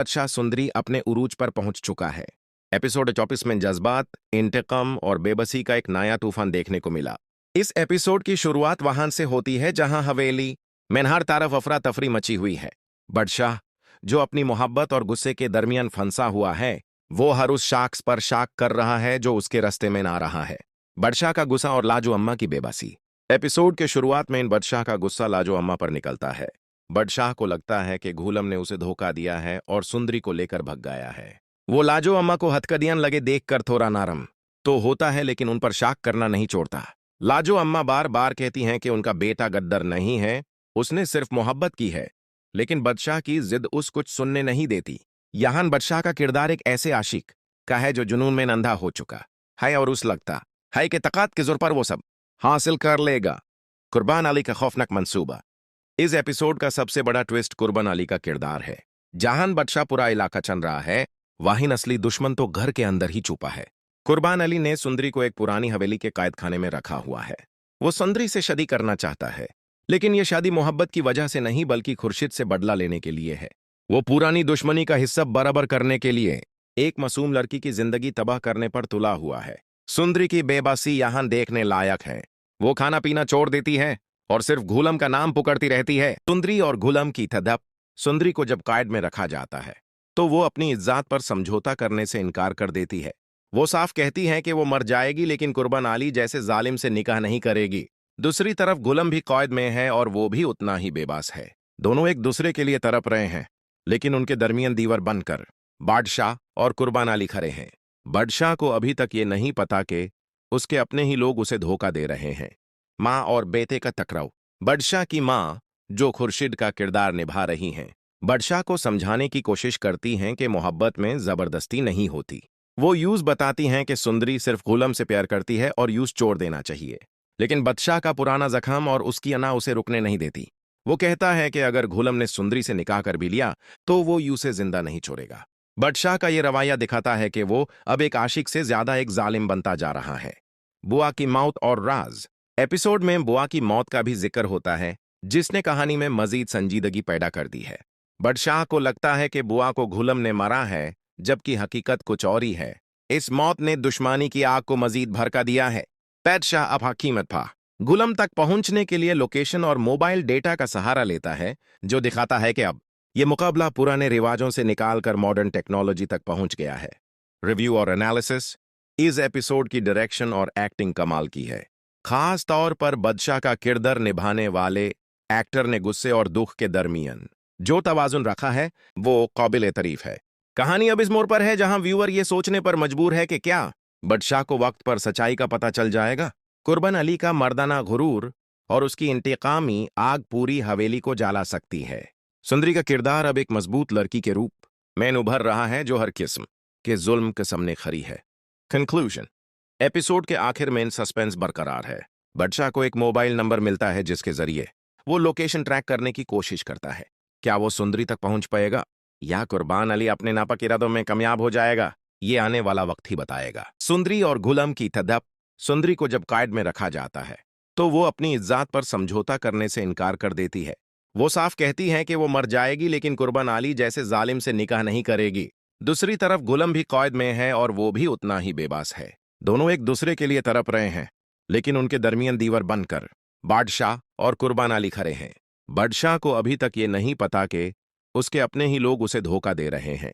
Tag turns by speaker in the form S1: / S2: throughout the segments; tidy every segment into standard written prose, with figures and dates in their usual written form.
S1: बादशाह सुंदरी अपने उरूज पर पहुंच चुका है। एपिसोड 24 में जज्बात, इंतकाम और बेबसी का एक नया तूफान देखने को मिला। इस एपिसोड की शुरुआत वहां से होती है जहां हवेली में हर तरफ अफरा तफरी मची हुई है। बादशाह, जो अपनी मोहब्बत और गुस्से के दरमियान फंसा हुआ है, वो हर उस शख्स पर शक कर रहा है जो उसके रास्ते में आ रहा है। बादशाह का गुस्सा और लाजो अम्मा की बेबसी। एपिसोड के शुरुआत में इन बादशाह का गुस्सा लाजो अम्मा पर निकलता है। बादशाह को लगता है कि घूलम ने उसे धोखा दिया है और सुंदरी को लेकर भग गया है। वो लाजो अम्मा को हथकड़ियां लगे देखकर थोड़ा नरम तो होता है, लेकिन उन पर शक करना नहीं छोड़ता। लाजो अम्मा बार बार कहती हैं कि उनका बेटा गद्दार नहीं है, उसने सिर्फ मोहब्बत की है। लेकिन बादशाह की जिद उस कुछ सुनने नहीं देती। यहां बादशाह का किरदार एक ऐसे आशिक का है जो जुनून में अंधा हो चुका है और उस लगता है कि तकात के जोर पर वो सब हासिल कर लेगा। कुर्बान अली का खौफनाक मंसूबा। इस एपिसोड का सबसे बड़ा ट्विस्ट कुर्बान अली का किरदार है। जहां बादशाह पूरा इलाका चल रहा है, वहीं असली दुश्मन तो घर के अंदर ही छुपा है। कुर्बान अली ने सुंदरी को एक पुरानी हवेली के कैदखाने में रखा हुआ है। वो सुंदरी से शादी करना चाहता है, लेकिन यह शादी मोहब्बत की वजह से नहीं बल्कि खुर्शीद से बदला लेने के लिए है। वो पुरानी दुश्मनी का हिस्सा बराबर करने के लिए एक मासूम लड़की की जिंदगी तबाह करने पर तुला हुआ है। सुंदरी की बेबसी यहां देखने लायक है। वो खाना पीना छोड़ देती है और सिर्फ घूलम का नाम पुकारती रहती है। सुंदरी और घूलम की तड़प। सुंदरी को जब कैद में रखा जाता है तो वो अपनी इज्जत पर समझौता करने से इनकार कर देती है। वो साफ कहती है कि वो मर जाएगी, लेकिन कुर्बान अली जैसे जालिम से निकाह नहीं करेगी। दूसरी तरफ घूलम भी कैद में है और वो भी उतना ही बेबस है। दोनों एक दूसरे के लिए तड़प रहे हैं, लेकिन उनके दरमियान दीवार बनकर बादशाह और कुर्बान अली खड़े हैं। बादशाह को अभी तक ये नहीं पता कि उसके अपने ही लोग उसे धोखा दे रहे हैं। माँ और बेटे का टकराव। बादशाह की माँ, जो खुर्शीद का किरदार निभा रही हैं, बादशाह को समझाने की कोशिश करती हैं कि मोहब्बत में जबरदस्ती नहीं होती। वो यूज बताती हैं कि सुंदरी सिर्फ गुलाम से प्यार करती है और यूज छोड़ देना चाहिए। लेकिन बादशाह का पुराना जख्म और उसकी अना उसे रुकने नहीं देती। वो कहता है कि अगर गुलाम ने सुंदरी से निकाह कर भी लिया तो वो यूं से जिंदा नहीं छोड़ेगा। बादशाह का ये रवैया दिखाता है कि वो अब एक आशिक से ज्यादा एक जालिम बनता जा रहा है। बुआ की मौत और राज। एपिसोड में बुआ की मौत का भी जिक्र होता है, जिसने कहानी में मजीद संजीदगी पैदा कर दी है। बादशाह को लगता है कि बुआ को गुलाम ने मारा है, जबकि हकीकत कुछ और ही है। इस मौत ने दुश्मनी की आग को मजीद भड़का दिया है। बादशाह अब हकीमत था। गुलाम तक पहुंचने के लिए लोकेशन और मोबाइल डेटा का सहारा लेता है, जो दिखाता है कि अब यह मुकाबला पुराने रिवाजों से निकालकर मॉडर्न टेक्नोलॉजी तक पहुंच गया है। रिव्यू और एनालिसिस। इस एपिसोड की डायरेक्शन और एक्टिंग कमाल की है। खास तौर पर बादशाह का किरदार निभाने वाले एक्टर ने गुस्से और दुख के दरमियान जो तवाजुन रखा है, वो काबिल तारीफ है। कहानी अब इस मोड़ पर है जहां व्यूअर ये सोचने पर मजबूर है कि क्या बादशाह को वक्त पर सच्चाई का पता चल जाएगा। कुर्बान अली का मर्दाना गुरूर और उसकी इंतकामी आग पूरी हवेली को जला सकती है। सुंदरी का किरदार अब एक मजबूत लड़की के रूप में उभर रहा है, जो हर किस्म के जुल्म के सामने खड़ी है। कंक्लूजन। एपिसोड के आखिर में सस्पेंस बरकरार है। बादशाह को एक मोबाइल नंबर मिलता है जिसके जरिए वो लोकेशन ट्रैक करने की कोशिश करता है। क्या वो सुंदरी तक पहुंच पाएगा या कुर्बान अली अपने नापाक इरादों में कामयाब हो जाएगा? ये आने वाला वक्त ही बताएगा। सुंदरी और गुलाम की तड़प। सुंदरी को जब कैद में रखा जाता है तो वो अपनी इज्जत पर समझौता करने से इनकार कर देती है। वो साफ कहती है कि वो मर जाएगी, लेकिन कुर्बान अली जैसे जालिम से निकाह नहीं करेगी। दूसरी तरफ गुलाम भी कैद में है और वो भी उतना ही बेबस है। दोनों एक दूसरे के लिए तड़प रहे हैं, लेकिन उनके दरमियान दीवार बनकर बादशाह और कुर्बान अली खड़े हैं। बादशाह को अभी तक ये नहीं पता कि उसके अपने ही लोग उसे धोखा दे रहे हैं।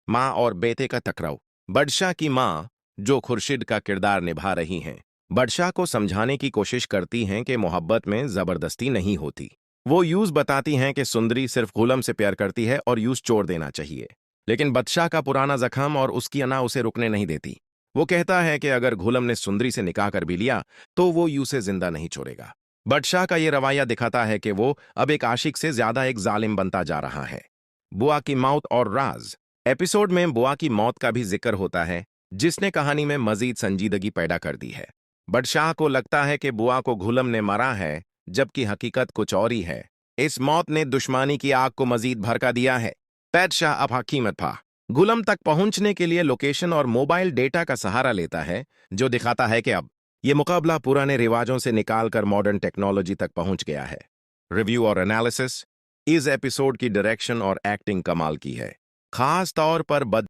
S1: माँ और बेटे का टकराव। बादशाह की माँ, जो खुर्शीद का किरदार निभा रही हैं, बादशाह को समझाने की कोशिश करती हैं कि मोहब्बत में जबरदस्ती नहीं होती। वो यूज बताती हैं कि सुंदरी सिर्फ गुलाम से प्यार करती है और यूज छोड़ देना चाहिए। लेकिन बादशाह का पुराना जख्म और उसकी अना उसे रुकने नहीं देती। वो कहता है कि अगर गुलाम ने सुंदरी से निकाह कर भी लिया तो वो यूं से जिंदा नहीं छोड़ेगा। बादशाह का ये रवैया दिखाता है कि वो अब एक आशिक से ज्यादा एक जालिम बनता जा रहा है। बुआ की मौत और राज। एपिसोड में बुआ की मौत का भी जिक्र होता है, जिसने कहानी में मजीद संजीदगी पैदा कर दी है। बादशाह को लगता है कि बुआ को गुलाम ने मारा है, जबकि हकीकत कुछ और ही है। इस मौत ने दुश्मनी की आग को मजीद भड़का दिया है। बादशाह अब हकीमत था। गुलाम तक पहुंचने के लिए लोकेशन और मोबाइल डेटा का सहारा लेता है, जो दिखाता है कि अब यह मुकाबला पुराने रिवाजों से निकालकर मॉडर्न टेक्नोलॉजी तक पहुंच गया है। रिव्यू और एनालिसिस। इस एपिसोड की डायरेक्शन और एक्टिंग कमाल की है। खास तौर पर